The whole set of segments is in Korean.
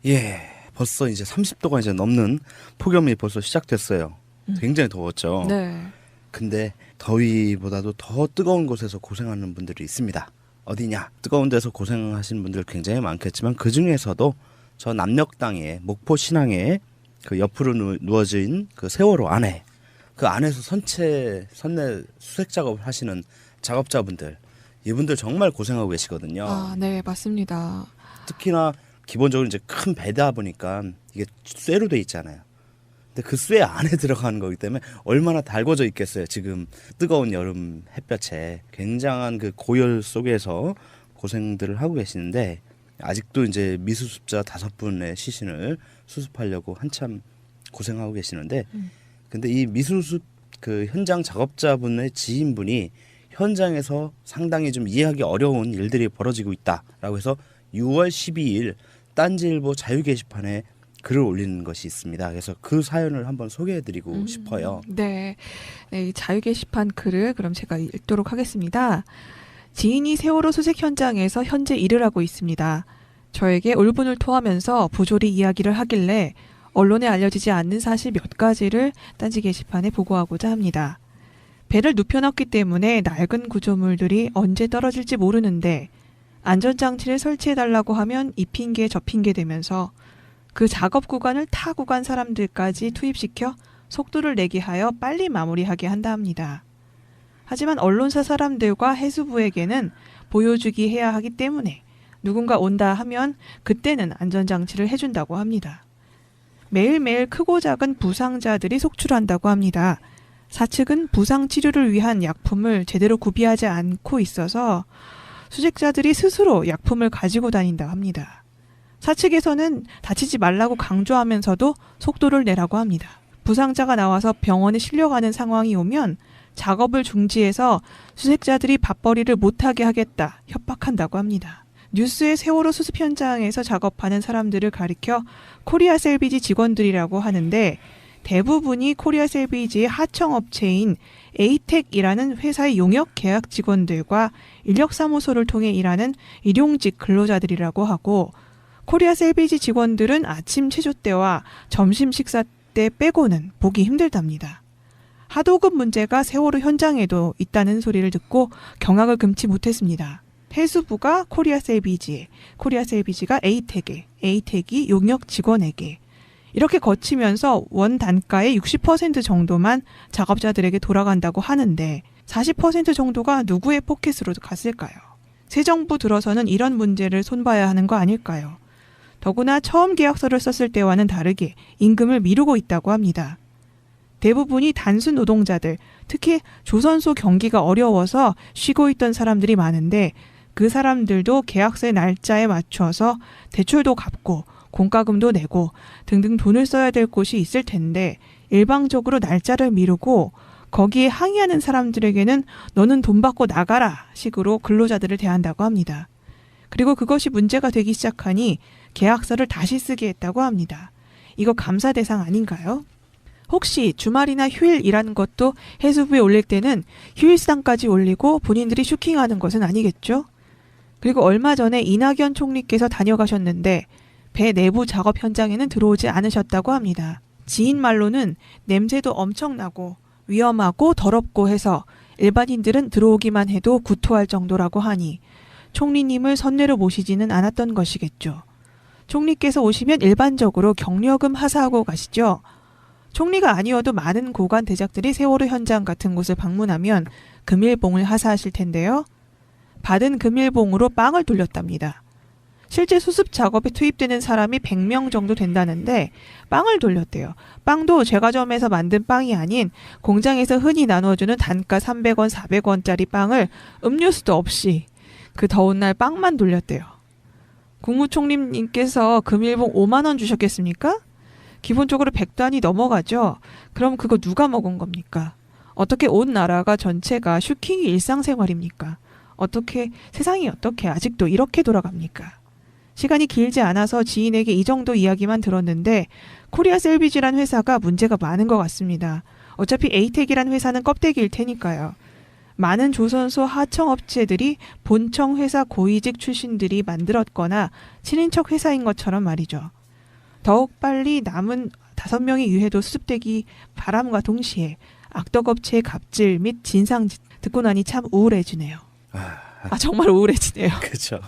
예, 벌써 이제 30도가 이제 넘는 폭염이 벌써 시작됐어요. 굉장히 더웠죠. 네. 근데 더위보다도 더 뜨거운 곳에서 고생하는 분들이 있습니다. 어디냐? 뜨거운 데서 고생하시는 분들 굉장히 많겠지만 그 중에서도 저 남녘 땅에 목포 신항에 그 옆으로 누워진 그 세월호 안에 그 안에서 선내 수색 작업을 하시는 작업자분들, 이분들 정말 고생하고 계시거든요. 아, 네, 맞습니다. 특히나 기본적으로 이제 큰 배다 보니까 이게 쇠로 돼 있잖아요. 근데 그 쇠 안에 들어가는 거기 때문에 얼마나 달궈져 있겠어요. 지금 뜨거운 여름 햇볕에 굉장한 그 고열 속에서 고생들을 하고 계시는데 아직도 이제 미수습자 5분의 시신을 수습하려고 한참 고생하고 계시는데 근데 이 미수습 그 현장 작업자분의 지인분이 현장에서 상당히 좀 이해하기 어려운 일들이 벌어지고 있다라고 해서 6월 12일 딴지일보 자유 게시판에 글을 올리는 것이 있습니다. 그래서 그 사연을 한번 소개해드리고 싶어요. 네. 네, 이 자유 게시판 글을 그럼 제가 읽도록 하겠습니다. 지인이 세월호 수색 현장에서 현재 일을 하고 있습니다. 저에게 울분을 토하면서 부조리 이야기를 하길래 언론에 알려지지 않는 사실 몇 가지를 딴지 게시판에 보고하고자 합니다. 배를 눕혀놨기 때문에 낡은 구조물들이 언제 떨어질지 모르는데 안전장치를 설치해달라고 하면 이 핑계 저 핑계 되면서 그 작업 구간을 타 구간 사람들까지 투입시켜 속도를 내게 하여 빨리 마무리하게 한다 합니다. 하지만 언론사 사람들과 해수부에게는 보여주기 해야 하기 때문에 누군가 온다 하면 그때는 안전장치를 해준다고 합니다. 매일매일 크고 작은 부상자들이 속출한다고 합니다. 사측은 부상 치료를 위한 약품을 제대로 구비하지 않고 있어서 수색자들이 스스로 약품을 가지고 다닌다고 합니다. 사측에서는 다치지 말라고 강조하면서도 속도를 내라고 합니다. 부상자가 나와서 병원에 실려가는 상황이 오면 작업을 중지해서 수색자들이 밥벌이를 못하게 하겠다 협박한다고 합니다. 뉴스의 세월호 수습 현장에서 작업하는 사람들을 가리켜 코리아 셀비지 직원들이라고 하는데 대부분이 코리아 셀비지의 하청업체인 에이텍이라는 회사의 용역 계약 직원들과 인력사무소를 통해 일하는 일용직 근로자들이라고 하고 코리아 셀비지 직원들은 아침 체조 때와 점심 식사 때 빼고는 보기 힘들답니다. 하도급 문제가 세월호 현장에도 있다는 소리를 듣고 경악을 금치 못했습니다. 해수부가 코리아 셀비지에, 코리아 셀비지가 에이텍에, 에이텍이 용역 직원에게 이렇게 거치면서 원 단가의 60% 정도만 작업자들에게 돌아간다고 하는데 40% 정도가 누구의 포켓으로 갔을까요? 새 정부 들어서는 이런 문제를 손봐야 하는 거 아닐까요? 더구나 처음 계약서를 썼을 때와는 다르게 임금을 미루고 있다고 합니다. 대부분이 단순 노동자들, 특히 조선소 경기가 어려워서 쉬고 있던 사람들이 많은데 그 사람들도 계약서의 날짜에 맞춰서 대출도 갚고 공과금도 내고 등등 돈을 써야 될 곳이 있을 텐데 일방적으로 날짜를 미루고 거기에 항의하는 사람들에게는 너는 돈 받고 나가라 식으로 근로자들을 대한다고 합니다. 그리고 그것이 문제가 되기 시작하니 계약서를 다시 쓰게 했다고 합니다. 이거 감사 대상 아닌가요? 혹시 주말이나 휴일 일하는 것도 해수부에 올릴 때는 휴일수당까지 올리고 본인들이 슈킹하는 것은 아니겠죠? 그리고 얼마 전에 이낙연 총리께서 다녀가셨는데 배 내부 작업 현장에는 들어오지 않으셨다고 합니다. 지인 말로는 냄새도 엄청나고 위험하고 더럽고 해서 일반인들은 들어오기만 해도 구토할 정도라고 하니 총리님을 선례로 모시지는 않았던 것이겠죠. 총리께서 오시면 일반적으로 경력금 하사하고 가시죠. 총리가 아니어도 많은 고관 대작들이 세월호 현장 같은 곳을 방문하면 금일봉을 하사하실 텐데요. 받은 금일봉으로 빵을 돌렸답니다. 실제 수습 작업에 투입되는 사람이 100명 정도 된다는데 빵을 돌렸대요. 빵도 제과점에서 만든 빵이 아닌 공장에서 흔히 나눠주는 단가 300원, 400원짜리 빵을 음료수도 없이 그 더운 날 빵만 돌렸대요. 국무총리님께서 금일봉 5만 원 주셨겠습니까? 기본적으로 100단이 넘어가죠. 그럼 그거 누가 먹은 겁니까? 어떻게 온 나라가 전체가 슈킹이 일상생활입니까? 어떻게 세상이 어떻게 아직도 이렇게 돌아갑니까? 시간이 길지 않아서 지인에게 이 정도 이야기만 들었는데 코리아 셀비지란 회사가 문제가 많은 것 같습니다. 어차피 에이텍이란 회사는 껍데기일 테니까요. 많은 조선소 하청업체들이 본청 회사 고위직 출신들이 만들었거나 친인척 회사인 것처럼 말이죠. 더욱 빨리 남은 5명의 유해도 수습되기 바람과 동시에 악덕업체의 갑질 및 진상 듣고 나니 참 우울해지네요. 정말 우울해지네요. 그렇죠.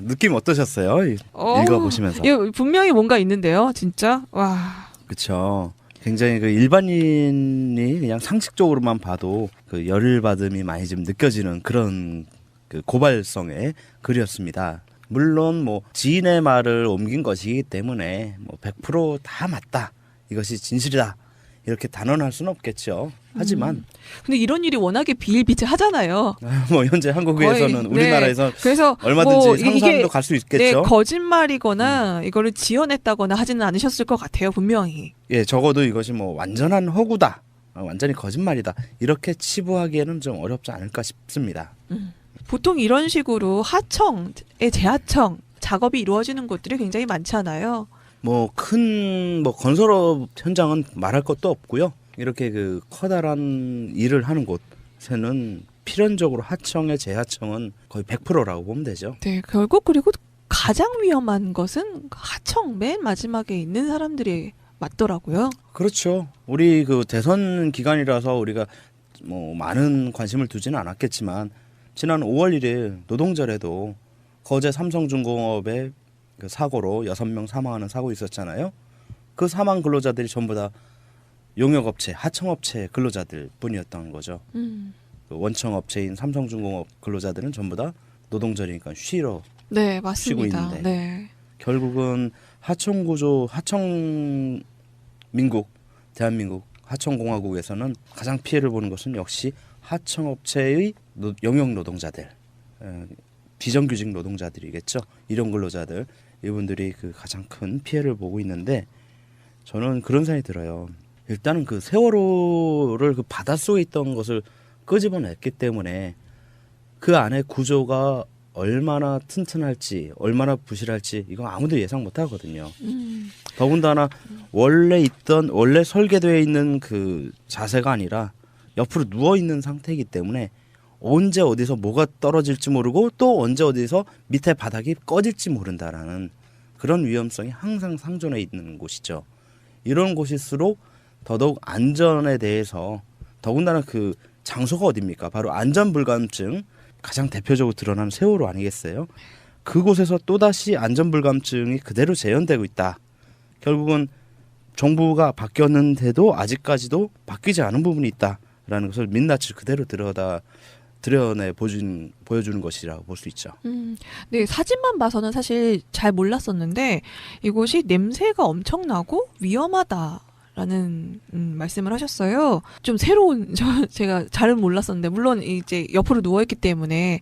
느낌 어떠셨어요? 읽어보시면서. 이거 분명히 뭔가 있는데요, 진짜. 와. 그렇죠. 굉장히 그 일반인이 그냥 상식적으로만 봐도 그 열받음이 많이 좀 느껴지는 그런 그 고발성의 글이었습니다. 물론 뭐 지인의 말을 옮긴 것이기 때문에 뭐 100%다 맞다, 이것이 진실이다, 이렇게 단언할 수는 없겠죠. 하지만 근데 이런 일이 워낙에 비일비재하잖아요. 뭐 현재 한국에서는 우리나라에서 그래서 얼마든지 뭐 상상도 갈 수 있겠죠. 네, 거짓말이거나 이거를 지어냈다거나 하지는 않으셨을 것 같아요, 분명히. 예, 적어도 이것이 뭐 완전한 허구다, 완전히 거짓말이다, 이렇게 치부하기에는 좀 어렵지 않을까 싶습니다. 보통 이런 식으로 하청의 재하청 작업이 이루어지는 곳들이 굉장히 많잖아요. 뭐 큰 뭐 건설업 현장은 말할 것도 없고요. 이렇게 그 커다란 일을 하는 곳에는 필연적으로 하청의 재하청은 거의 100%라고 보면 되죠. 네, 결국 그리고 가장 위험한 것은 하청 맨 마지막에 있는 사람들이 맞더라고요. 그렇죠. 우리 그 대선 기간이라서 우리가 뭐 많은 관심을 두지는 않았겠지만 지난 5월 1일 노동절에도 거제 삼성중공업의 그 사고로 6명 사망하는 사고 있었잖아요. 그 사망 근로자들이 전부 다 용역업체, 하청업체 근로자들 뿐이었던 거죠. 그 원청업체인 삼성중공업 근로자들은 전부 다 노동절이니까 쉬러 네, 쉬고 맞습니다. 있는데 네. 결국은 하청구조, 하청민국, 대한민국 하청공화국에서는 가장 피해를 보는 것은 역시 하청업체의 용역 노동자들, 비정규직 노동자들이겠죠. 일용 근로자들, 이분들이 그 가장 큰 피해를 보고 있는데 저는 그런 생각이 들어요. 일단은 그 세월호를 그 바닷속에 있던 것을 끄집어냈기 때문에 그 안에 구조가 얼마나 튼튼할지, 얼마나 부실할지 이거 아무도 예상 못 하거든요. 더군다나 원래 설계되어 있는 그 자세가 아니라 옆으로 누워 있는 상태이기 때문에 언제 어디서 뭐가 떨어질지 모르고 또 언제 어디서 밑에 바닥이 꺼질지 모른다라는 그런 위험성이 항상 상존해 있는 곳이죠. 이런 곳일수록 더더욱 안전에 대해서, 더군다나 그 장소가 어디입니까? 바로 안전불감증 가장 대표적으로 드러나는 세월호 아니겠어요? 그곳에서 또다시 안전불감증이 그대로 재현되고 있다. 결국은 정부가 바뀌었는데도 아직까지도 바뀌지 않은 부분이 있다라는 것을 민낯을 그대로 드러내 보여주는 것이라고 볼 수 있죠. 네, 사진만 봐서는 사실 잘 몰랐었는데 이곳이 냄새가 엄청나고 위험하다라는 말씀을 하셨어요. 좀 새로운 제가 잘은 몰랐었는데, 물론 이제 옆으로 누워있기 때문에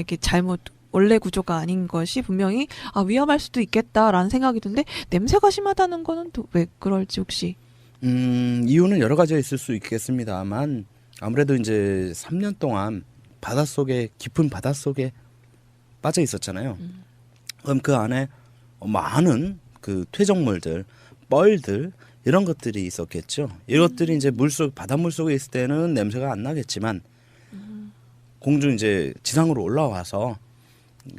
이게 잘못 원래 구조가 아닌 것이 분명히 위험할 수도 있겠다라는 생각이 드는데, 냄새가 심하다는 거는 또 왜 그럴지 혹시? 이유는 여러 가지가 있을 수 있겠습니다만 아무래도 이제 3년 동안 바닷속에, 깊은 바닷속에 빠져 있었잖아요. 그럼 그 안에 많은 그 퇴적물들, 뻘들, 이런 것들이 있었겠죠. 이것들이 이제 바닷물 속에 있을 때는 냄새가 안 나겠지만 공중 이제 지상으로 올라와서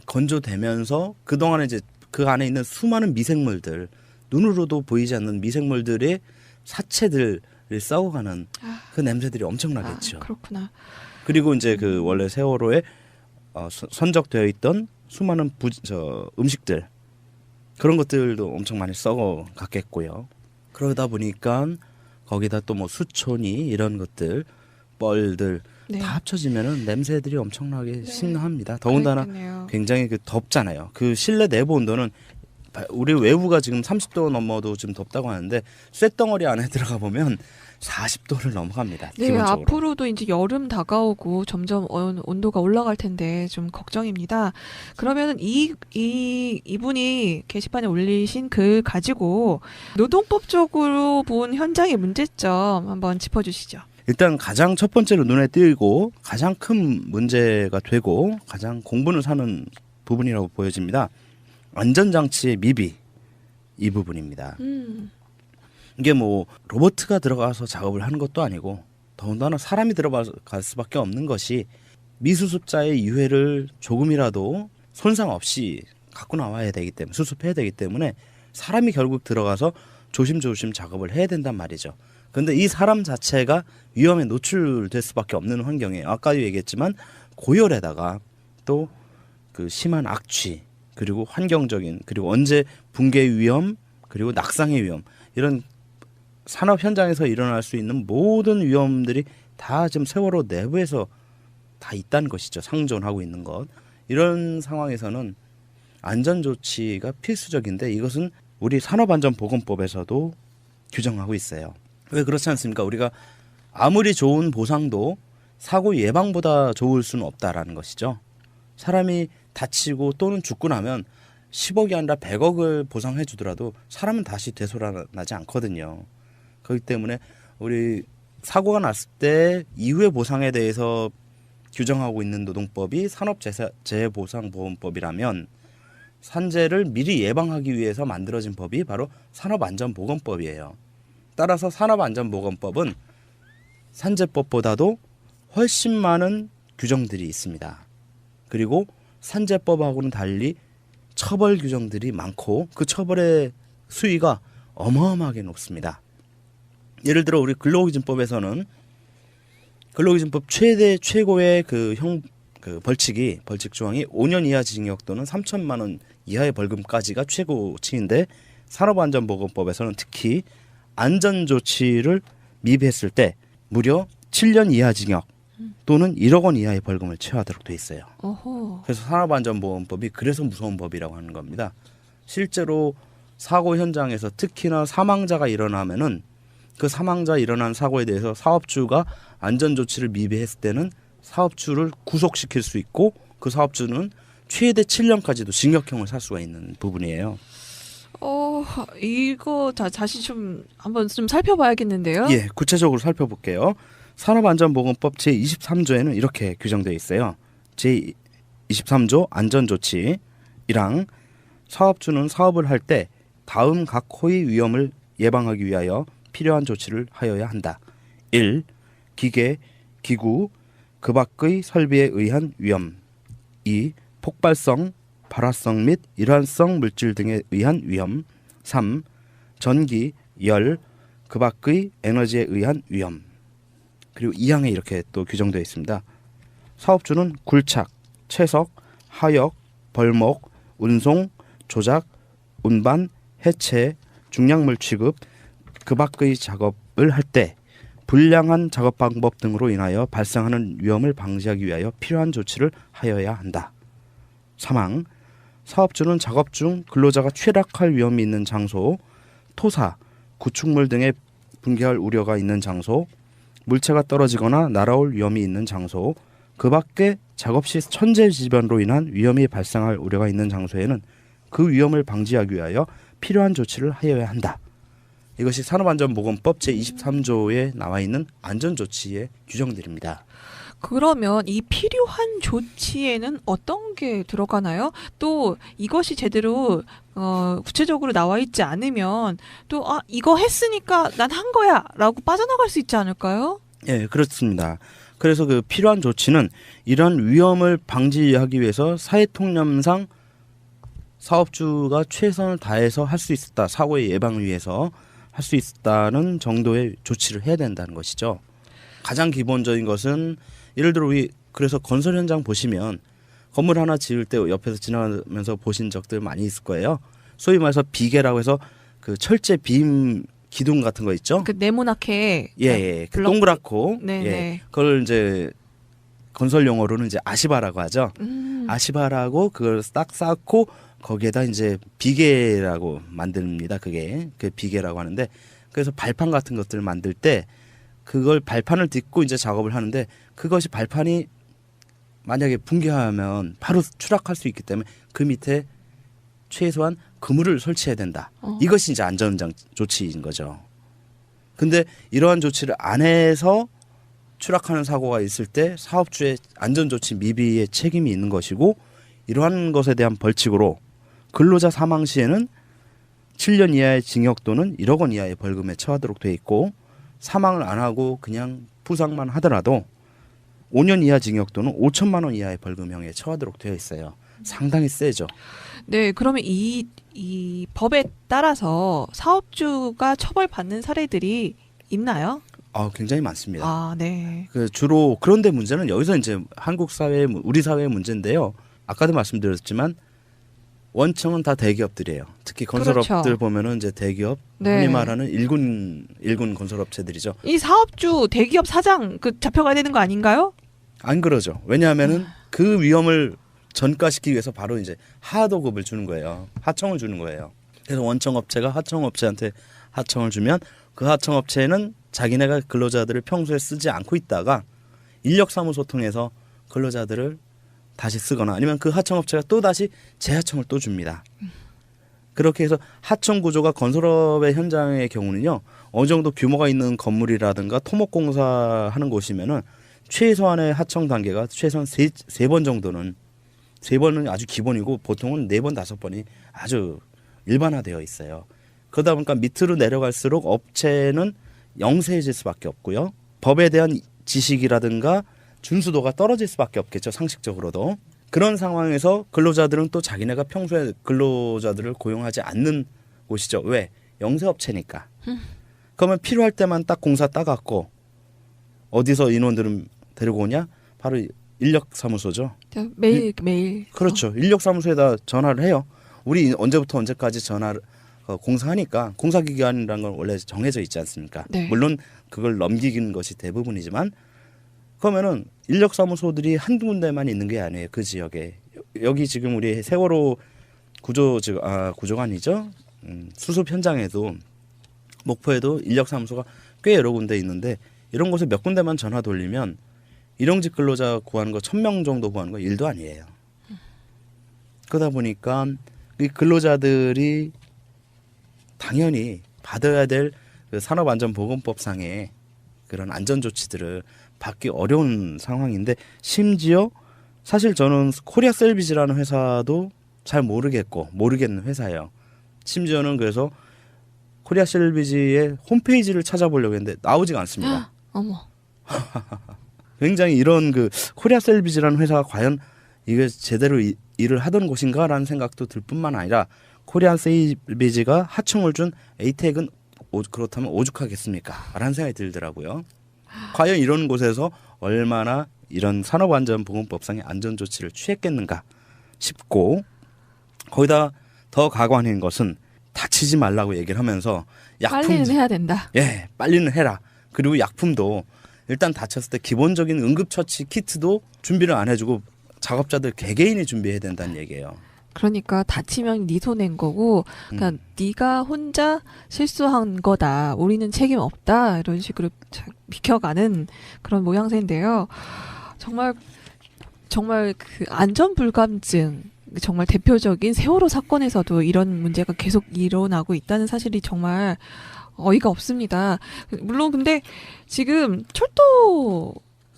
건조되면서 그동안에 이제 그 안에 있는 수많은 미생물들, 눈으로도 보이지 않는 미생물들의 사체들을 썩어가는 그 냄새들이 엄청나겠죠. 그렇구나. 그리고 이제 그 원래 세월호에 선적되어 있던 수많은 음식들, 그런 것들도 엄청 많이 썩어갔겠고요. 그러다 보니까 거기다 또 뭐 수초니 이런 것들, 뻘들 네. 다 합쳐지면은 냄새들이 엄청나게 심합니다. 더군다나 그렇겠네요. 굉장히 그 덥잖아요. 그 실내 내부 온도는 우리 외부가 지금 30도 넘어도 좀 덥다고 하는데 쇳덩어리 안에 들어가 보면 40도를 넘어갑니다. 네, 기본적으로. 앞으로도 이제 여름 다가오고 점점 온도가 올라갈 텐데 좀 걱정입니다. 그러면 이분이 게시판에 올리신 글 가지고 노동법적으로 본 현장의 문제점 한번 짚어주시죠. 일단 가장 첫 번째로 눈에 띄고 가장 큰 문제가 되고 가장 공분을 사는 부분이라고 보여집니다. 안전장치의 미비, 이 부분입니다. 이게 뭐 로봇가 들어가서 작업을 하는 것도 아니고 더군다나 사람이 들어갈 수밖에 없는 것이 미수습자의 유해를 조금이라도 손상 없이 갖고 나와야 되기 때문에 수습해야 되기 때문에 사람이 결국 들어가서 조심조심 작업을 해야 된단 말이죠. 그런데 이 사람 자체가 위험에 노출될 수밖에 없는 환경이에요. 아까도 얘기했지만 고열에다가 또 그 심한 악취 그리고 환경적인 그리고 언제 붕괴 위험 그리고 낙상의 위험 이런 산업 현장에서 일어날 수 있는 모든 위험들이 다 지금 세월호 내부에서 다 있다는 것이죠. 상존하고 있는 것. 이런 상황에서는 안전조치가 필수적인데 이것은 우리 산업안전보건법에서도 규정하고 있어요. 왜 그렇지 않습니까? 우리가 아무리 좋은 보상도 사고 예방보다 좋을 수는 없다라는 것이죠. 사람이 다치고 또는 죽고 나면 10억이 아니라 100억을 보상해 주더라도 사람은 다시 되살아나지 않거든요. 그렇기 때문에 우리 사고가 났을 때 이후의 보상에 대해서 규정하고 있는 노동법이 산업재해보상보험법이라면 산재를 미리 예방하기 위해서 만들어진 법이 바로 산업안전보건법이에요. 따라서 산업안전보건법은 산재법보다도 훨씬 많은 규정들이 있습니다. 그리고 산재법하고는 달리 처벌 규정들이 많고 그 처벌의 수위가 어마어마하게 높습니다. 예를 들어 우리 근로기준법에서는 근로기준법 최고의 그 벌칙 조항이 5년 이하 징역 또는 3천만 원 이하의 벌금까지가 최고치인데 산업안전보건법에서는 특히 안전조치를 미비했을 때 무려 7년 이하 징역 또는 1억 원 이하의 벌금을 처하도록 돼 있어요. 어허. 그래서 산업안전보건법이 그래서 무서운 법이라고 하는 겁니다. 실제로 사고 현장에서 특히나 사망자가 일어나면은 그 사망자 일어난 사고에 대해서 사업주가 안전조치를 미비했을 때는 사업주를 구속시킬 수 있고 그 사업주는 최대 7년까지도 징역형을 살 수가 있는 부분이에요. 이거 다시 좀 한번 좀 살펴봐야겠는데요. 예, 구체적으로 살펴볼게요. 산업안전보건법 제23조에는 이렇게 규정되어 있어요. 제23조 안전조치 1항 사업주는 사업을 할 때 다음 각 호의 위험을 예방하기 위하여 필요한 조치를 하여야 한다. 1. 기계, 기구, 그 밖의 설비에 의한 위험. 2. 폭발성, 발화성 및 일환성 물질 등에 의한 위험. 3. 전기, 열, 그 밖의 에너지에 의한 위험. 그리고 2항에 이렇게 또 규정되어 있습니다. 사업주는 굴착, 채석, 하역, 벌목, 운송, 조작, 운반, 해체, 중량물 취급, 그 밖의 작업을 할 때 불량한 작업 방법 등으로 인하여 발생하는 위험을 방지하기 위하여 필요한 조치를 하여야 한다. 3항 사업주는 작업 중 근로자가 취락할 위험이 있는 장소, 토사, 구축물 등의 붕괴할 우려가 있는 장소, 물체가 떨어지거나 날아올 위험이 있는 장소, 그 밖에 작업 시 천재지변으로 인한 위험이 발생할 우려가 있는 장소에는 그 위험을 방지하기 위하여 필요한 조치를 하여야 한다. 이것이 산업안전보건법 제23조에 나와 있는 안전조치의 규정들입니다. 그러면 이 필요한 조치에는 어떤 게 들어가나요? 또 이것이 제대로 구체적으로 나와 있지 않으면 또 이거 했으니까 난 한 거야 라고 빠져나갈 수 있지 않을까요? 예, 그렇습니다. 그래서 그 필요한 조치는 이러한 위험을 방지하기 위해서 사회통념상 사업주가 최선을 다해서 할 수 있었다. 사고의 예방을 위해서 할 수 있다는 정도의 조치를 해야 된다는 것이죠. 가장 기본적인 것은 예를 들어 우리 그래서 건설 현장 보시면 건물 하나 지을 때 옆에서 지나가면서 보신 적들 많이 있을 거예요. 소위 말해서 비계라고 해서 그 철제 빔 기둥 같은 거 있죠. 그 네모나게 예, 그 블럭- 동그랗고 네, 예, 네. 그걸 이제 건설 용어로는 이제 아시바라고 하죠. 아시바라고 그걸 딱 쌓고 거기에다 이제 비계라고 만듭니다. 그게 그 비계라고 하는데 그래서 발판 같은 것들을 만들 때 그걸 발판을 딛고 이제 작업을 하는데 그것이 발판이 만약에 붕괴하면 바로 추락할 수 있기 때문에 그 밑에 최소한 그물을 설치해야 된다. 이것이 이제 안전장 조치인 거죠. 근데 이러한 조치를 안 해서 추락하는 사고가 있을 때 사업주의 안전조치 미비의 책임이 있는 것이고 이러한 것에 대한 벌칙으로 근로자 사망 시에는 7년 이하의 징역 또는 1억 원 이하의 벌금에 처하도록 돼 있고 사망을 안 하고 그냥 부상만 하더라도 5년 이하 징역 또는 5천만 원 이하의 벌금형에 처하도록 되어 있어요. 상당히 세죠. 네, 그러면 이 법에 따라서 사업주가 처벌받는 사례들이 있나요? 굉장히 많습니다. 아, 네. 주로 그런데 문제는 여기서 이제 한국 사회, 우리 사회의 문제인데요. 아까도 말씀드렸지만 원청은 다 대기업들이에요. 특히 건설업들 그렇죠. 보면은 이제 대기업, 네. 흔히 말하는 일군 건설업체들이죠. 이 사업주 대기업 사장 잡혀가야 되는 거 아닌가요? 안 그러죠. 왜냐하면은 그 위험을 전가시키기 위해서 바로 이제 하도급을 주는 거예요. 하청을 주는 거예요. 그래서 원청업체가 하청업체한테 하청을 주면 그 하청업체는 자기네가 근로자들을 평소에 쓰지 않고 있다가 인력사무소 통해서 근로자들을 다시 쓰거나 아니면 그 하청업체가 또 다시 재하청을 또 줍니다. 그렇게 해서 하청 구조가 건설업의 현장의 경우는요, 어느 정도 규모가 있는 건물이라든가 토목공사 하는 곳이면은 최소한의 하청 단계가 최소한 세 번 정도는, 세 번은 아주 기본이고 보통은 4번, 5번이 아주 일반화되어 있어요. 그러다 보니까 밑으로 내려갈수록 업체는 영세해질 수밖에 없고요. 법에 대한 지식이라든가 준수도가 떨어질 수밖에 없겠죠. 상식적으로도. 그런 상황에서 근로자들은 또 자기네가 평소에 근로자들을 고용하지 않는 곳이죠. 왜? 영세업체니까. 그러면 필요할 때만 딱 공사 따갖고 어디서 인원들은 데리고 오냐? 바로 인력사무소죠. 매일. 그렇죠. 인력사무소에다 전화를 해요. 우리 언제부터 언제까지 전화를 공사하니까 공사기간이라는 건 원래 정해져 있지 않습니까? 네. 물론 그걸 넘기는 것이 대부분이지만 그러면은 인력사무소들이 한두 군데만 있는 게 아니에요. 그 지역에. 여기 지금 우리 세월호 구조가 아니죠. 수습 현장에도 목포에도 인력사무소가 꽤 여러 군데 있는데 이런 곳에 몇 군데만 전화 돌리면 일용직 근로자 구하는 거 1,000명 정도 구하는 거 일도 아니에요. 그러다 보니까 이 근로자들이 당연히 받아야 될 그 산업안전보건법상의 그런 안전조치들을 받기 어려운 상황인데 심지어 사실 저는 코리아 셀비지라는 회사도 잘 모르겠는 회사예요. 심지어는 그래서 코리아 셀비지의 홈페이지를 찾아보려고 했는데 나오지가 않습니다. 어머. 굉장히 이런 그 코리아 셀비지라는 회사가 과연 이게 제대로 일을 하던 곳인가라는 생각도 들 뿐만 아니라 코리아 셀비지가 하청을 준 에이텍은 그렇다면 오죽하겠습니까? 라는 생각이 들더라고요. 과연 이런 곳에서 얼마나 이런 산업안전보건법상의 안전조치를 취했겠는가 싶고 거기다 더 가관인 것은 다치지 말라고 얘기를 하면서 빨리는 해야 된다. 예, 빨리는 해라. 그리고 약품도 일단 다쳤을 때 기본적인 응급처치 키트도 준비를 안 해주고 작업자들 개개인이 준비해야 된다는 얘기예요. 그러니까 다치면 네 손해인 거고, 그러니까 네가 혼자 실수한 거다. 우리는 책임 없다. 이런 식으로 비켜가는 그런 모양새인데요. 정말 그 안전불감증, 정말 대표적인 세월호 사건에서도 이런 문제가 계속 일어나고 있다는 사실이 정말 어이가 없습니다. 물론 근데 지금 철도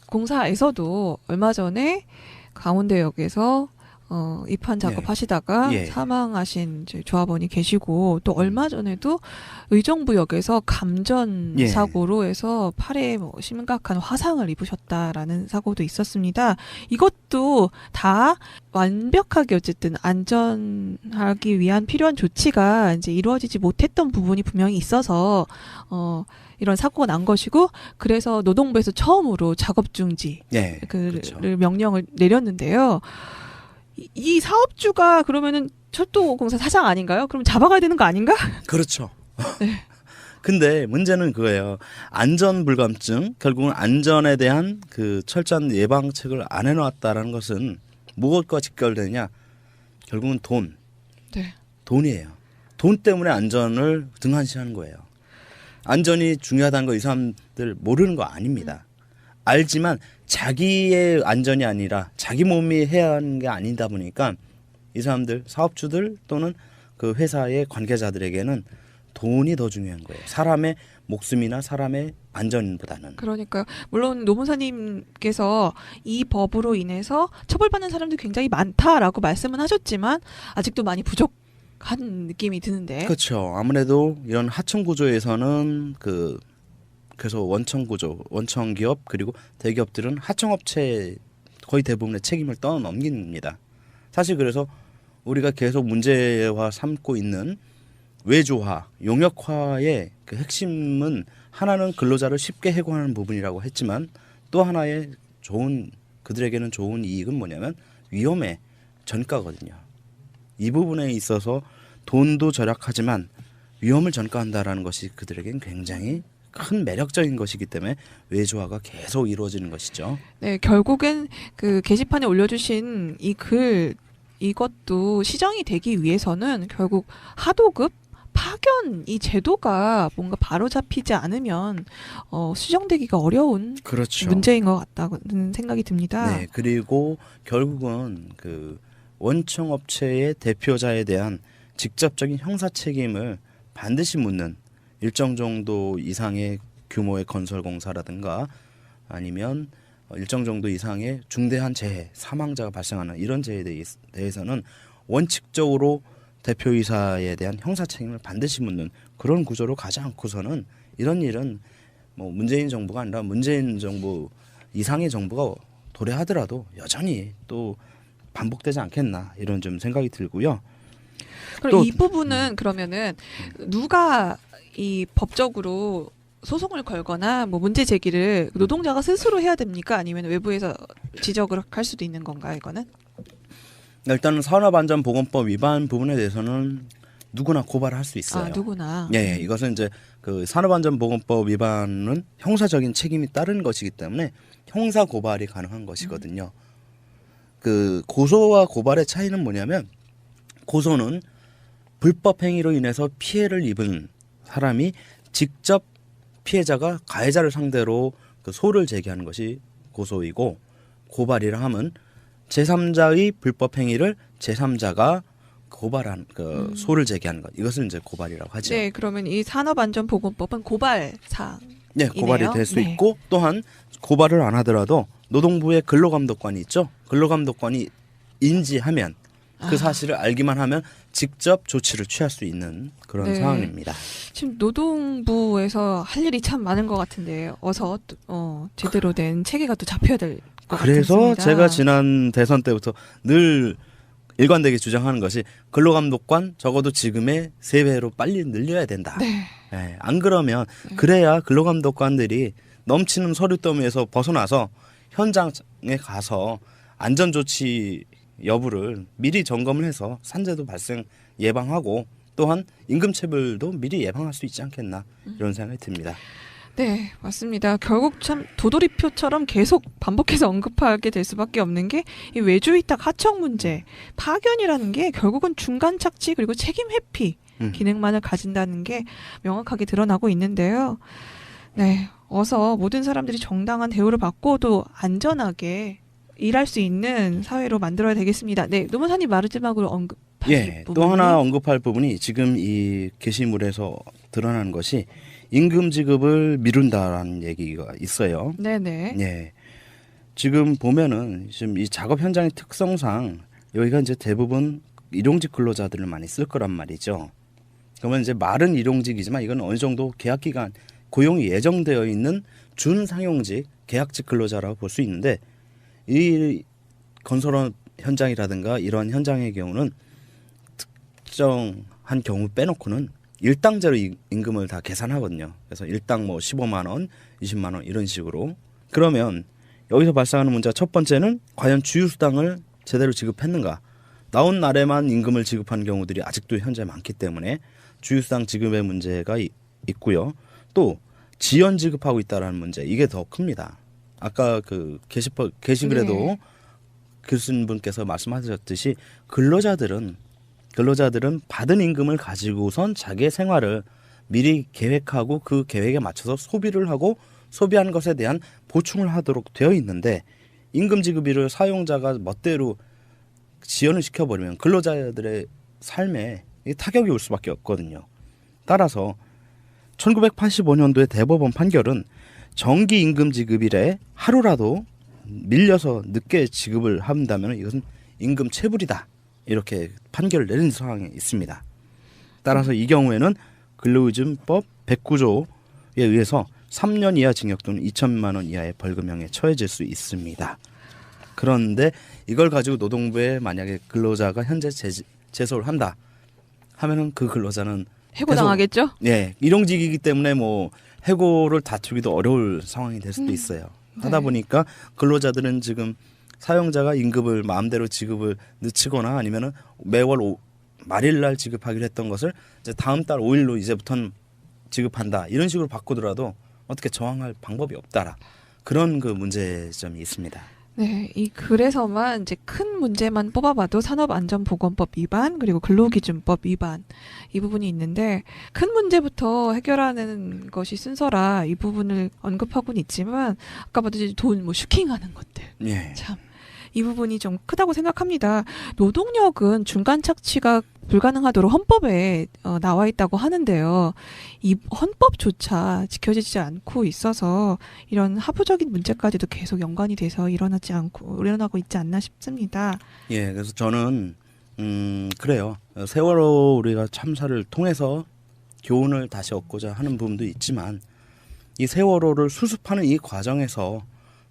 공사에서도 얼마 전에 강원대역에서 입판 작업하시다가 예. 사망하신 이제 조합원이 계시고 또 얼마 전에도 의정부역에서 감전 예. 사고로 해서 팔에 심각한 화상을 입으셨다라는 사고도 있었습니다. 이것도 다 완벽하게 어쨌든 안전하기 위한 필요한 조치가 이제 이루어지지 못했던 부분이 분명히 있어서 이런 사고가 난 것이고 그래서 노동부에서 처음으로 작업 중지 예, 를 그렇죠. 명령을 내렸는데요. 이 사업주가 그러면은 철도공사 사장 아닌가요? 그럼 잡아가야 되는 거 아닌가? 그렇죠. 네. 근데 문제는 그거예요. 안전불감증, 결국은 안전에 대한 그 철저한 예방책을 안 해놓았다라는 것은 무엇과 직결되냐? 결국은 돈. 네. 돈이에요. 돈 때문에 안전을 등한시하는 거예요. 안전이 중요하다는 거 이 사람들 모르는 거 아닙니다. 알지만 자기의 안전이 아니라 자기 몸이 해야 하는 게 아니다 보니까 이 사람들 사업주들 또는 그 회사의 관계자들에게는 돈이 더 중요한 거예요. 사람의 목숨이나 사람의 안전보다는. 그러니까요. 물론 노무사님께서 이 법으로 인해서 처벌받는 사람들이 굉장히 많다라고 말씀은 하셨지만 아직도 많이 부족한 느낌이 드는데. 그렇죠. 아무래도 이런 하청 구조에서는 그래서 원청 구조, 원청 기업 그리고 대기업들은 하청업체 거의 대부분의 책임을 떠넘깁니다. 사실 그래서 우리가 계속 문제화 삼고 있는 외주화, 용역화의 그 핵심은 하나는 근로자를 쉽게 해고하는 부분이라고 했지만 또 하나의 그들에게는 좋은 이익은 뭐냐면 위험의 전가거든요. 이 부분에 있어서 돈도 절약하지만 위험을 전가한다라는 것이 그들에겐 굉장히 큰 매력적인 것이기 때문에 외주화가 계속 이루어지는 것이죠. 네, 결국엔 그 게시판에 올려주신 이 글 이것도 시정이 되기 위해서는 결국 하도급 파견 이 제도가 뭔가 바로 잡히지 않으면 수정되기가 어려운 그렇죠. 문제인 것 같다는 생각이 듭니다. 네, 그리고 결국은 그 원청 업체의 대표자에 대한 직접적인 형사 책임을 반드시 묻는 일정 정도 이상의 규모의 건설 공사라든가 아니면 일정 정도 이상의 중대한 재해, 사망자가 발생하는 이런 재해에 대해서는 원칙적으로 대표이사에 대한 형사 책임을 반드시 묻는 그런 구조로 가지 않고서는 이런 일은 뭐 문재인 정부가 아니라 문재인 정부 이상의 정부가 도래하더라도 여전히 또 반복되지 않겠나 이런 좀 생각이 들고요. 그럼 또- 이 부분은 그러면은 누가 이 법적으로 소송을 걸거나 뭐 문제 제기를 노동자가 스스로 해야 됩니까? 아니면 외부에서 지적을 할 수도 있는 건가요, 이거는? 일단은 산업안전보건법 위반 부분에 대해서는 누구나 고발을 할 수 있어요. 아, 누구나. 예, 이것은 이제 그 산업안전보건법 위반은 형사적인 책임이 따르는 것이기 때문에 형사 고발이 가능한 것이거든요. 그 고소와 고발의 차이는 뭐냐면 고소는 불법 행위로 인해서 피해를 입은 사람이 직접 피해자가 가해자를 상대로 그 소를 제기하는 것이 고소이고 고발이라 함은 제3자의 불법 행위를 제3자가 고발한 그 소를 제기하는 것 이것을 이제 고발이라고 하죠. 네, 그러면 이 산업안전보건법은 고발 사항. 네, 고발이 이네요. 될 수 네. 있고 또한 고발을 안 하더라도 노동부의 근로감독관이 있죠. 근로감독관이 인지하면 그 사실을 알기만 하면 직접 조치를 취할 수 있는 그런 네. 상황입니다. 지금 노동부에서 할 일이 참 많은 것 같은데 어서 제대로 된 체계가 또 잡혀야 될 것 그래서 같습니다. 제가 지난 대선 때부터 늘 일관되게 주장하는 것이 근로감독관 적어도 지금의 3배로 빨리 늘려야 된다. 네. 예, 안 그러면 그래야 근로감독관들이 넘치는 서류 더미에서 벗어나서 현장에 가서 안전조치 여부를 미리 점검을 해서 산재도 발생 예방하고 또한 임금체불도 미리 예방할 수 있지 않겠나 이런 생각이 듭니다. 네, 맞습니다. 결국 참 도돌이표처럼 계속 반복해서 언급하게 될 수밖에 없는 게 이 외주위탁 하청 문제, 파견이라는 게 결국은 중간 착취 그리고 책임 회피 기능만을 가진다는 게 명확하게 드러나고 있는데요. 네, 어서 모든 사람들이 정당한 대우를 받고 또 안전하게 일할 수 있는 사회로 만들어야 되겠습니다. 네, 노무사님 마지막으로 언급하실 예, 부분이 또 하나 언급할 부분이 지금 이 게시물에서 드러나는 것이 임금 지급을 미룬다라는 얘기가 있어요. 네네. 예. 지금 보면은 지금 이 작업 현장의 특성상 여기가 이제 대부분 일용직 근로자들을 많이 쓸 거란 말이죠. 그러면 이제 말은 일용직이지만 이건 어느 정도 계약 기간 고용이 예정되어 있는 준상용직 계약직 근로자라고 볼 수 있는데 이 건설업 현장이라든가 이런 현장의 경우는 특정한 경우 빼놓고는 일당제로 임금을 다 계산하거든요. 그래서 일당 뭐 15만 원, 20만 원 이런 식으로. 그러면 여기서 발생하는 문제가 첫 번째는 과연 주휴수당을 제대로 지급했는가. 나온 날에만 임금을 지급하는 경우들이 아직도 현재 많기 때문에 주휴수당 지급의 문제가 있고요. 또 지연 지급하고 있다라는 문제 이게 더 큽니다. 아까 그 게시글에도 네. 글 쓴 분께서 말씀하셨듯이 근로자들은 받은 임금을 가지고선 자기의 생활을 미리 계획하고 그 계획에 맞춰서 소비를 하고 소비한 것에 대한 보충을 하도록 되어 있는데 임금 지급일을 사용자가 멋대로 지연을 시켜버리면 근로자들의 삶에 타격이 올 수밖에 없거든요. 따라서 1985년도의 대법원 판결은 정기 임금 지급일에 하루라도 밀려서 늦게 지급을 한다면 이것은 임금 체불이다. 이렇게 판결을 내린 상황에 있습니다. 따라서 이 경우에는 근로의존법 109조에 의해서 3년 이하 징역 또는 2천만 원 이하의 벌금형에 처해질 수 있습니다. 그런데 이걸 가지고 노동부에 만약에 근로자가 현재 제소를 한다 하면은 그 근로자는 해고당하겠죠? 예, 일용직이기 때문에 뭐 해고를 다투기도 어려울 상황이 될 수도 있어요. 하다 네. 보니까 근로자들은 지금 사용자가 임금을 마음대로 지급을 늦추거나 아니면은 매월 말일날 지급하기로 했던 것을 이제 다음 달 5일로 이제부터는 지급한다 이런 식으로 바꾸더라도 어떻게 저항할 방법이 없다라 그런 그 문제점이 있습니다. 네, 이 글에서만 이제 큰 문제만 뽑아봐도 산업안전보건법 위반 그리고 근로기준법 위반 이 부분이 있는데 큰 문제부터 해결하는 것이 순서라 이 부분을 언급하고는 있지만 아까 봤듯이 돈 뭐 슈킹하는 것들 예. 참 이 부분이 좀 크다고 생각합니다. 노동력은 중간 착취가 불가능하도록 헌법에 나와 있다고 하는데요. 이 헌법조차 지켜지지 않고 있어서 이런 하부적인 문제까지도 계속 연관이 돼서 일어나고 있지 않나 싶습니다. 예, 그래서 저는 그래요. 세월호 우리가 참사를 통해서 교훈을 다시 얻고자 하는 부분도 있지만 이 세월호를 수습하는 이 과정에서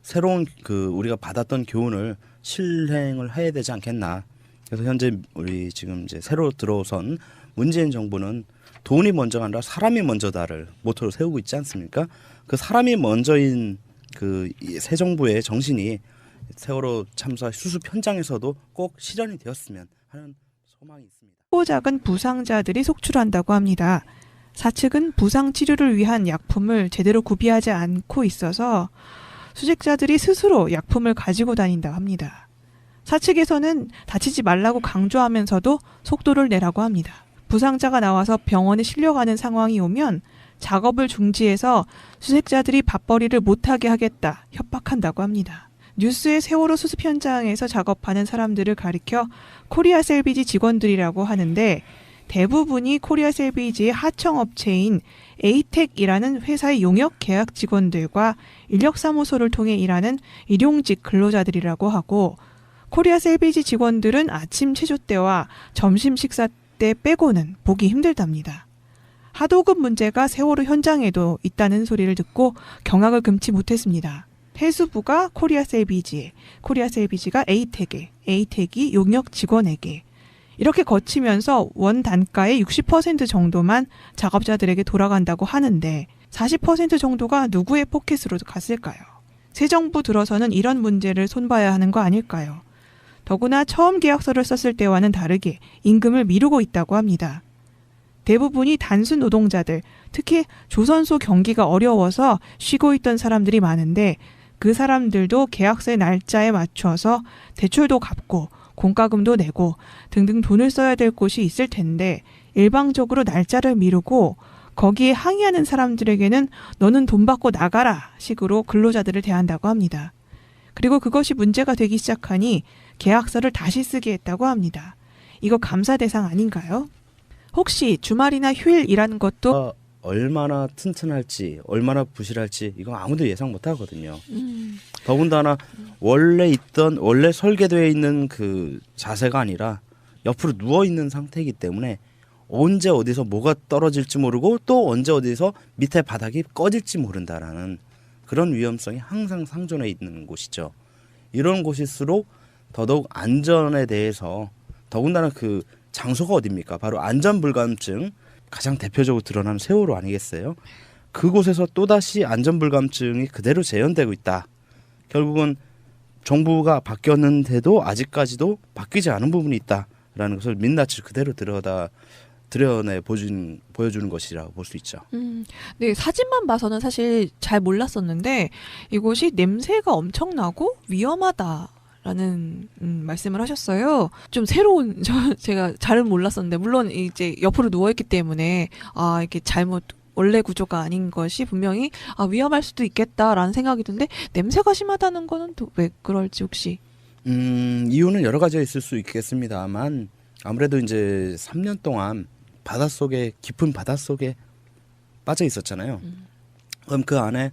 새로운 그 우리가 받았던 교훈을 실행을 해야 되지 않겠나. 그래서 현재 우리 지금 이제 새로 들어선 문재인 정부는 돈이 먼저가 아니라 사람이 먼저다를 모토로 세우고 있지 않습니까? 그 사람이 먼저인 그 새 정부의 정신이 세월호 참사 수습 현장에서도 꼭 실현이 되었으면 하는 소망이 있습니다. 크고 작은 부상자들이 속출한다고 합니다. 사측은 부상 치료를 위한 약품을 제대로 구비하지 않고 있어서 수색자들이 스스로 약품을 가지고 다닌다 합니다. 사측에서는 다치지 말라고 강조하면서도 속도를 내라고 합니다. 부상자가 나와서 병원에 실려가는 상황이 오면 작업을 중지해서 수색자들이 밥벌이를 못하게 하겠다 협박한다고 합니다. 뉴스의 세월호 수습 현장에서 작업하는 사람들을 가리켜 코리아 셀비지 직원들이라고 하는데 대부분이 코리아 셀비지의 하청업체인 에이텍이라는 회사의 용역 계약 직원들과 인력사무소를 통해 일하는 일용직 근로자들이라고 하고 코리아 셀비지 직원들은 아침 체조 때와 점심 식사 때 빼고는 보기 힘들답니다. 하도급 문제가 세월호 현장에도 있다는 소리를 듣고 경악을 금치 못했습니다. 해수부가 코리아 셀비지에, 코리아 셀비지가 에이텍에, 에이텍이 용역 직원에게 이렇게 거치면서 원 단가의 60% 정도만 작업자들에게 돌아간다고 하는데 40% 정도가 누구의 포켓으로 갔을까요? 새 정부 들어서는 이런 문제를 손봐야 하는 거 아닐까요? 더구나 처음 계약서를 썼을 때와는 다르게 임금을 미루고 있다고 합니다. 대부분이 단순 노동자들, 특히 조선소 경기가 어려워서 쉬고 있던 사람들이 많은데 그 사람들도 계약서의 날짜에 맞춰서 대출도 갚고 공과금도 내고 등등 돈을 써야 될 곳이 있을 텐데 일방적으로 날짜를 미루고 거기에 항의하는 사람들에게는 너는 돈 받고 나가라 식으로 근로자들을 대한다고 합니다. 그리고 그것이 문제가 되기 시작하니 계약서를 다시 쓰게 했다고 합니다. 이거 감사 대상 아닌가요? 혹시 주말이나 휴일 일하는 것도 얼마나 튼튼할지 얼마나 부실할지 이건 아무도 예상 못 하거든요. 더군다나 원래 설계되어 있는 그 자세가 아니라 옆으로 누워 있는 상태이기 때문에 언제 어디서 뭐가 떨어질지 모르고 또 언제 어디서 밑에 바닥이 꺼질지 모른다라는 그런 위험성이 항상 상존해 있는 곳이죠. 이런 곳일수록 더더욱 안전에 대해서 더군다나 그 장소가 어디입니까? 바로 안전불감증 가장 대표적으로 드러나는 세월호 아니겠어요? 그곳에서 또다시 안전불감증이 그대로 재현되고 있다. 결국은 정부가 바뀌었는데도 아직까지도 바뀌지 않은 부분이 있다라는 것을 민낯을 그대로 드러내 보여주는 것이라고 볼 수 있죠. 네, 사진만 봐서는 사실 잘 몰랐었는데 이곳이 냄새가 엄청나고 위험하다라는 말씀을 하셨어요. 좀 새로운 제가 잘은 몰랐었는데 물론 이제 옆으로 누워있기 때문에 이게 잘못 원래 구조가 아닌 것이 분명히 위험할 수도 있겠다라는 생각이 드는데 냄새가 심하다는 거는 또 왜 그럴지 혹시? 이유는 여러 가지가 있을 수 있겠습니다만 아무래도 이제 3년 동안 깊은 바닷속에 빠져 있었잖아요. 그럼 그 안에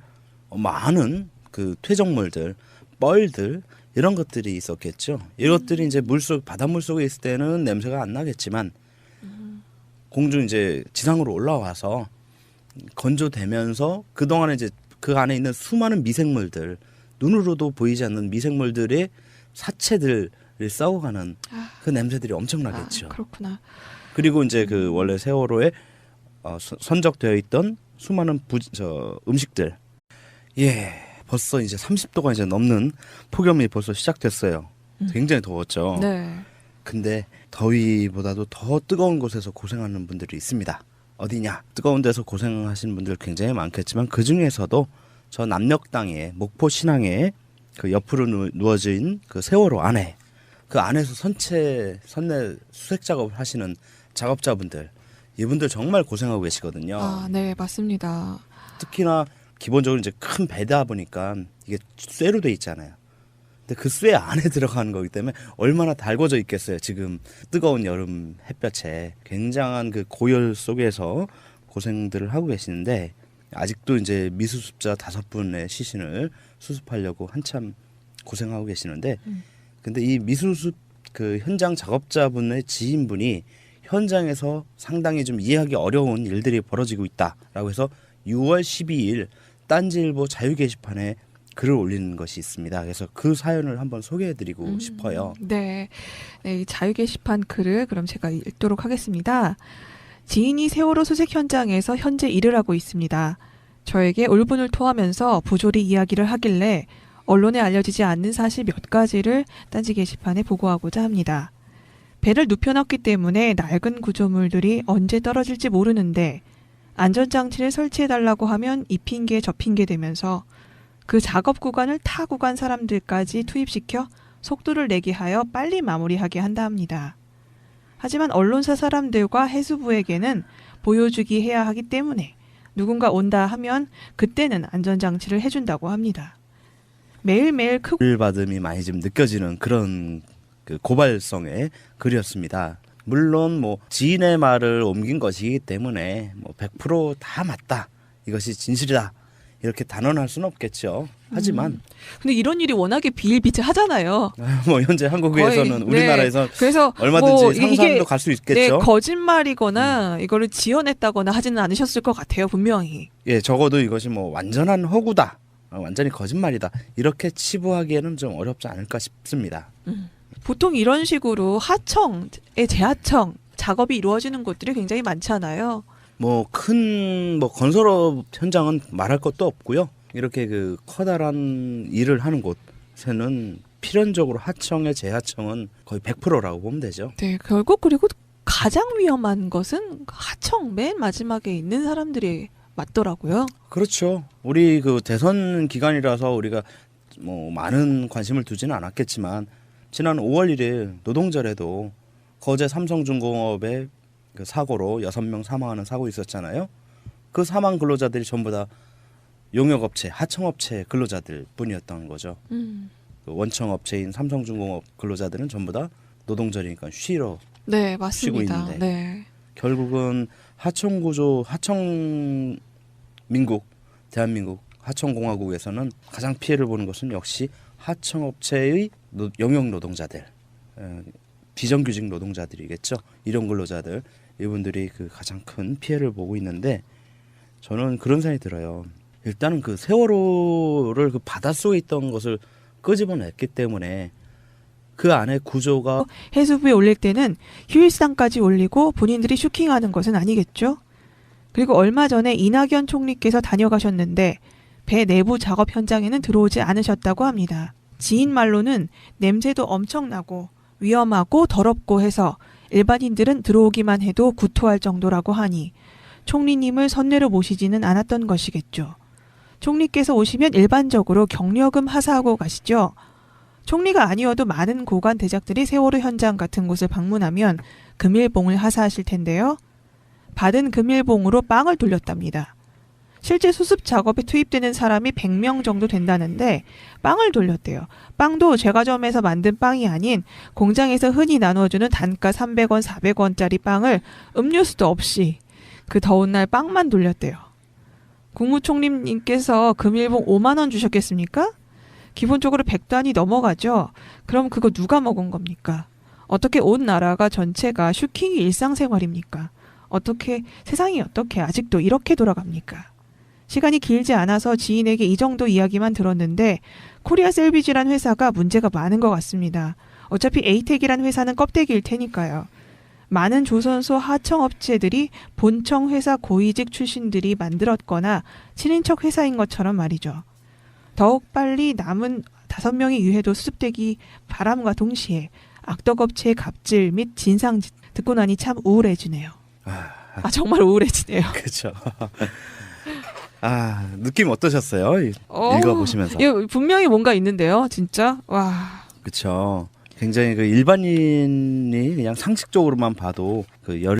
많은 그 퇴적물들, 뻘들 이런 것들이 있었겠죠. 이것들이 이제 바닷물 속에 있을 때는 냄새가 안 나겠지만 공중 이제 지상으로 올라와서 건조되면서 그동안에 이제 그 안에 있는 수많은 미생물들, 눈으로도 보이지 않는 미생물들의 사체들이 썩어가는 아, 그 냄새들이 엄청나겠죠. 그렇구나. 그리고 이제 그 원래 세월호에 선적되어 있던 수많은 음식들, 예, 벌써 이제 30도가 이제 넘는 폭염이 벌써 시작됐어요. 굉장히 더웠죠. 네. 근데 더위보다도 더 뜨거운 곳에서 고생하는 분들이 있습니다. 어디냐? 뜨거운 데서 고생하시는 분들 굉장히 많겠지만 그 중에서도 저 남녘 땅에 목포 신항에 그 옆으로 누워진 그 세월호 안에 그 안에서 선내 수색 작업을 하시는 작업자분들, 이분들 정말 고생하고 계시거든요. 아, 네, 맞습니다. 특히나 기본적으로 이제 큰 배다 보니까 이게 쇠로 돼 있잖아요. 근데 그 쇠 안에 들어가는 거기 때문에 얼마나 달궈져 있겠어요. 지금 뜨거운 여름 햇볕에 굉장한 그 고열 속에서 고생들을 하고 계시는데 아직도 이제 미수습자 5분의 시신을 수습하려고 한참 고생하고 계시는데 근데 이 미수습 그 현장 작업자분의 지인분이 현장에서 상당히 좀 이해하기 어려운 일들이 벌어지고 있다라고 해서 6월 12일 딴지일보 자유 게시판에 글을 올리는 것이 있습니다. 그래서 그 사연을 한번 소개해드리고 싶어요. 네. 네, 이 자유 게시판 글을 그럼 제가 읽도록 하겠습니다. 지인이 세월호 수색 현장에서 현재 일을 하고 있습니다. 저에게 울분을 토하면서 부조리 이야기를 하길래 언론에 알려지지 않는 사실 몇 가지를 딴지 게시판에 보고하고자 합니다. 배를 눕혀놨기 때문에 낡은 구조물들이 언제 떨어질지 모르는데 안전장치를 설치해달라고 하면 이 핑계 저 핑계 되면서 그 작업 구간을 타 구간 사람들까지 투입시켜 속도를 내게 하여 빨리 마무리하게 한다 합니다. 하지만 언론사 사람들과 해수부에게는 보여주기 해야 하기 때문에 누군가 온다 하면 그때는 안전장치를 해준다고 합니다. 매일매일 크고 받음이 많이 좀 느껴지는 그런 그 고발성의 글이었습니다. 물론 뭐 지인의 말을 옮긴 것이기 때문에 뭐 100%다 맞다, 이것이 진실이다, 이렇게 단언할 수는 없겠죠. 하지만 근데 이런 일이 워낙에 비일비재하잖아요. 뭐 현재 한국에서는 거의, 우리나라에서 네. 그래서 얼마든지 뭐 상상도 갈 수 네, 있겠죠. 거짓말이거나 이거를 지어냈다거나 하지는 않으셨을 것 같아요, 분명히. 예, 적어도 이것이 뭐 완전한 허구다, 완전히 거짓말이다, 이렇게 치부하기에는 좀 어렵지 않을까 싶습니다. 보통 이런 식으로 하청의 재하청 작업이 이루어지는 곳들이 굉장히 많잖아요. 뭐 큰 뭐 건설업 현장은 말할 것도 없고요. 이렇게 그 커다란 일을 하는 곳에는 필연적으로 하청의 재하청은 거의 100%라고 보면 되죠. 네, 결국 그리고 가장 위험한 것은 하청 맨 마지막에 있는 사람들이 맞더라고요. 그렇죠. 우리 그 대선 기간이라서 우리가 뭐 많은 관심을 두지는 않았겠지만 지난 5월 1일 노동절에도 거제 삼성중공업의 그 사고로 6명 사망하는 사고 있었잖아요. 그 사망 근로자들이 전부 다 용역업체, 하청업체 근로자들 뿐이었던 거죠. 그 원청업체인 삼성중공업 근로자들은 전부 다 노동절이니까 쉬러 네, 쉬고 맞습니다. 있는데 네. 결국은 대한민국 하청공화국에서는 가장 피해를 보는 것은 역시 하청업체의 영역 노동자들, 비정규직 노동자들이겠죠. 일용 근로자들, 이분들이 그 가장 큰 피해를 보고 있는데 저는 그런 생각이 들어요. 일단은 그 세월호를 그 바닷속에 있던 것을 끄집어냈기 때문에 그 안에 구조가 해수부에 올릴 때는 휴일상까지 올리고 본인들이 슈킹하는 것은 아니겠죠? 그리고 얼마 전에 이낙연 총리께서 다녀가셨는데 배 내부 작업 현장에는 들어오지 않으셨다고 합니다. 지인 말로는 냄새도 엄청나고 위험하고 더럽고 해서 일반인들은 들어오기만 해도 구토할 정도라고 하니 총리님을 선내로 모시지는 않았던 것이겠죠. 총리께서 오시면 일반적으로 경력금 하사하고 가시죠. 총리가 아니어도 많은 고관 대작들이 세월호 현장 같은 곳을 방문하면 금일봉을 하사하실 텐데요. 받은 금일봉으로 빵을 돌렸답니다. 실제 수습 작업에 투입되는 사람이 100명 정도 된다는데 빵을 돌렸대요. 빵도 제과점에서 만든 빵이 아닌 공장에서 흔히 나눠주는 단가 300원, 400원짜리 빵을 음료수도 없이 그 더운 날 빵만 돌렸대요. 국무총리님께서 금일봉 5만 원 주셨겠습니까? 기본적으로 100단이 넘어가죠. 그럼 그거 누가 먹은 겁니까? 어떻게 온 나라가 전체가 슈킹이 일상생활입니까? 어떻게 세상이 어떻게 아직도 이렇게 돌아갑니까? 시간이 길지 않아서 지인에게 이 정도 이야기만 들었는데 코리아 셀비지란 회사가 문제가 많은 것 같습니다. 어차피 에이텍이란 회사는 껍데기일 테니까요. 많은 조선소 하청업체들이 본청 회사 고위직 출신들이 만들었거나 친인척 회사인 것처럼 말이죠. 더욱 빨리 남은 5명의 유해도 수습되기 바람과 동시에 악덕업체의 갑질 및 진상 듣고 나니 참 우울해지네요. 정말 우울해지네요. 그렇죠. 느낌 어떠셨어요? 읽어보시면서. 이거 분명히 뭔가 있는데요, 진짜. 와. 그렇죠. 굉장히 그 일반인이 그냥 상식적으로만 봐도 그